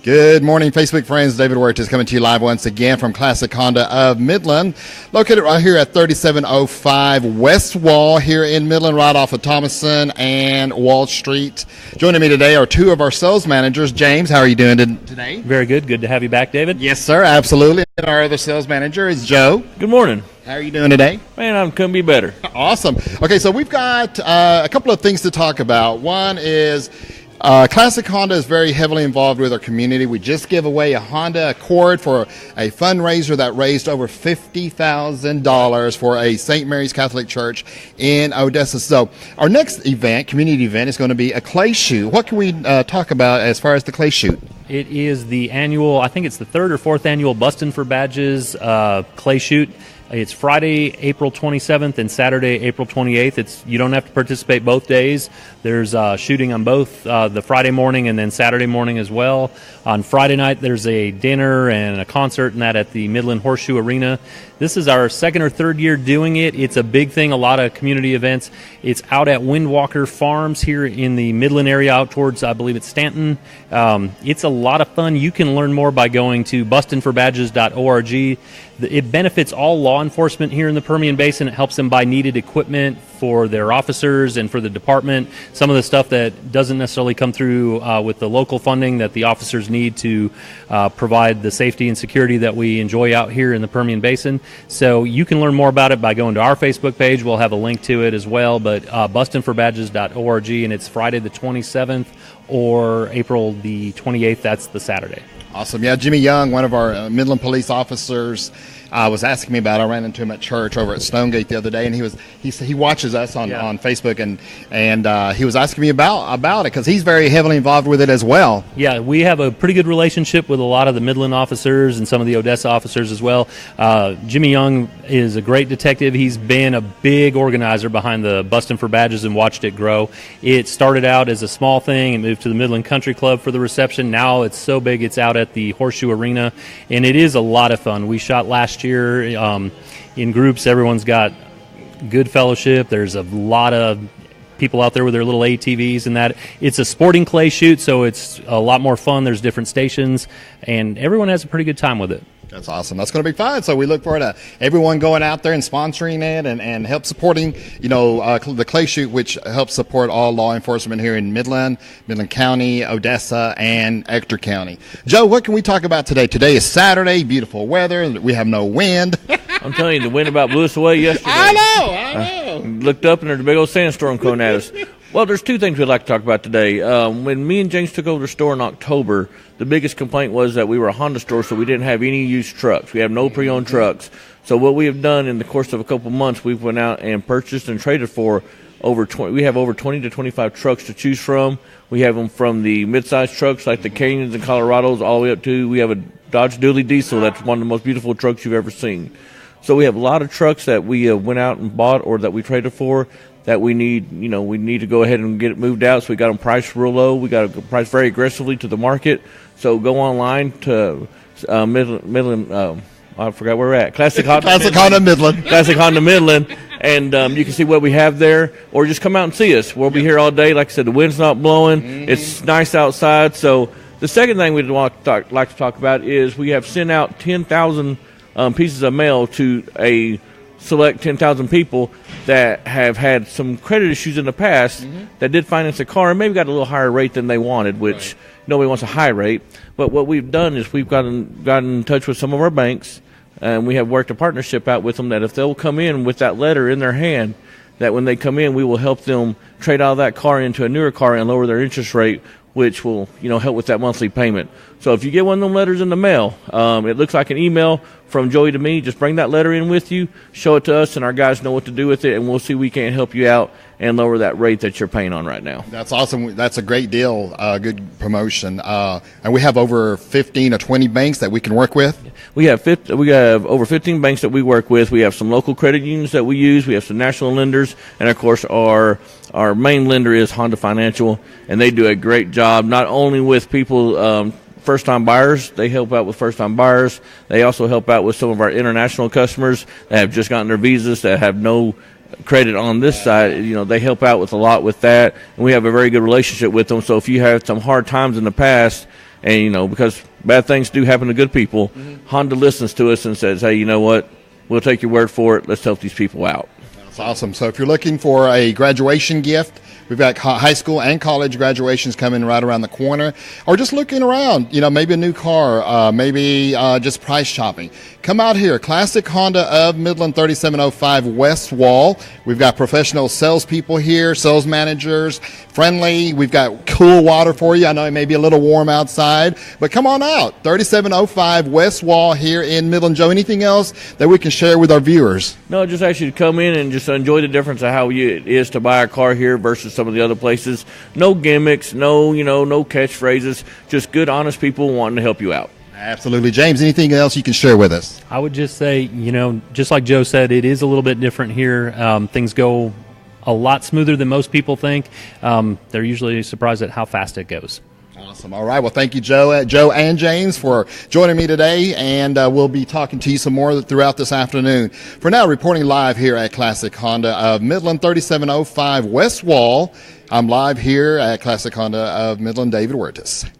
Good morning, Facebook friends. David Wirt is coming to you live once again from Classic Honda of Midland, located right here at 3705 West Wall here in Midland, right off of Thomason and Wall Street. Joining me today are two of our sales managers. James, how are you doing today? Very good. Good to have you back, David. Yes, sir, absolutely. And our other sales manager is Joe. Good morning. How are you doing today? Man, I couldn't be better. Awesome. Okay, so we've got a couple of things to talk about. One is Classic Honda is very heavily involved with our community. We just gave away a Honda Accord for a fundraiser that raised over $50,000 for a St. Mary's Catholic Church in Odessa. So our next event, community event, is going to be a clay shoot. What can we talk about as far as the clay shoot? It is the annual, I think it's the third or fourth annual Bustin' for Badges clay shoot. It's Friday, April 27th, and Saturday, April 28th. You don't have to participate both days. There's shooting on both the Friday morning and then Saturday morning as well. On Friday night, there's a dinner and a concert, and that at the Midland Horseshoe Arena. This is our second or third year doing it. It's a big thing, a lot of community events. It's out at Windwalker Farms here in the Midland area, out towards, I believe it's Stanton. It's a lot of fun. You can learn more by going to bustinforbadges.org. It benefits all law enforcement here in the Permian Basin. It helps them buy needed equipment for their officers and for the department. Some of the stuff that doesn't necessarily come through with the local funding that the officers need to provide the safety and security that we enjoy out here in the Permian Basin. So you can learn more about it by going to our Facebook page. We'll have a link to it as well. But bustinforbadges.org, and it's Friday the 27th or April the 28th. That's the Saturday. Awesome. Yeah, Jimmy Young, one of our Midland police officers, was asking me about it. I ran into him at church over at Stonegate the other day, and he watches us on Facebook, and he was asking me about it because he's very heavily involved with it as well. Yeah, we have a pretty good relationship with a lot of the Midland officers and some of the Odessa officers as well. Jimmy Young is a great detective. He's been a big organizer behind the Bustin' for Badges and watched it grow. It started out as a small thing and moved to the Midland Country Club for the reception. Now it's so big it's out at the Horseshoe Arena, and it is a lot of fun. We shot last year in groups. Everyone's got good fellowship. There's a lot of people out there with their little ATVs and that. It's a sporting clay shoot, so it's a lot more fun. There's different stations, and everyone has a pretty good time with it. That's awesome. That's going to be fun. So we look forward to everyone going out there and sponsoring it and help supporting, the clay shoot, which helps support all law enforcement here in Midland County, Odessa, and Ector County. Joe, what can we talk about today? Today is Saturday, beautiful weather. We have no wind. I'm telling you, the wind about blew us away yesterday. I know. Looked up and there's a big old sandstorm coming at us. Well, there's two things we'd like to talk about today. When me and James took over the store in October, the biggest complaint was that we were a Honda store, so we didn't have any used trucks. We have no pre-owned trucks. So what we have done in the course of a couple months, we've went out and purchased and traded for over 20. We have over 20 to 25 trucks to choose from. We have them from the mid-sized trucks like the Canyons and Colorados all the way up to, we have a Dodge Dually diesel. That's one of the most beautiful trucks you've ever seen. So we have a lot of trucks that we went out and bought or that we traded for that we need, we need to go ahead and get it moved out. So we got them priced real low. We got them priced very aggressively to the market. So go online to Midland. I forgot where we're at. Classic Honda Midland. Classic Honda Midland. And you can see what we have there. Or just come out and see us. We'll be here all day. Like I said, the wind's not blowing. Mm-hmm. It's nice outside. So the second thing we'd like to talk about is we have sent out 10,000 pieces of mail to a select 10,000 people that have had some credit issues in the past that did finance a car and maybe got a little higher rate than they wanted, which nobody wants a high rate. But what we've done is we've gotten in touch with some of our banks, and we have worked a partnership out with them that if they'll come in with that letter in their hand, that when they come in, we will help them trade out of that car into a newer car and lower their interest rate, which will, help with that monthly payment. So if you get one of them letters in the mail, it looks like an email from Joey to me. Just bring that letter in with you, show it to us, and our guys know what to do with it, and we'll see if we can't help you out and lower that rate that you're paying on right now. That's awesome. That's a great deal, good promotion. And we have over 15 or 20 banks that we can work with. We have over 15 banks that we work with. We have some local credit unions that we use. We have some national lenders, and of course our main lender is Honda Financial, and they do a great job not only with people. First-time buyers, they help out with first-time buyers. They also help out with some of our international customers that have just gotten their visas that have no credit on this side. They help out with a lot with that, and we have a very good relationship with them. So if you had some hard times in the past, and because bad things do happen to good people, Honda listens to us and says, hey, you know what, we'll take your word for it. Let's help these people out. That's awesome. So if you're looking for a graduation gift, we've got high school and college graduations coming right around the corner, or just looking around, maybe a new car, maybe just price shopping. Come out here, Classic Honda of Midland, 3705 West Wall. We've got professional salespeople here, sales managers, friendly. We've got cool water for you. I know it may be a little warm outside, but come on out, 3705 West Wall here in Midland. Joe, anything else that we can share with our viewers? No, just ask you to come in and just enjoy the difference of how it is to buy a car here versus some of the other places. No gimmicks, no catchphrases, just good, honest people wanting to help you out. Absolutely. James, anything else you can share with us? I would just say, just like Joe said, it is a little bit different here. Things go a lot smoother than most people think. They're usually surprised at how fast it goes. Awesome. All right. Well, thank you, Joe and James, for joining me today, and we'll be talking to you some more throughout this afternoon. For now, reporting live here at Classic Honda of Midland, 3705 West Wall. I'm live here at Classic Honda of Midland, David Huertas.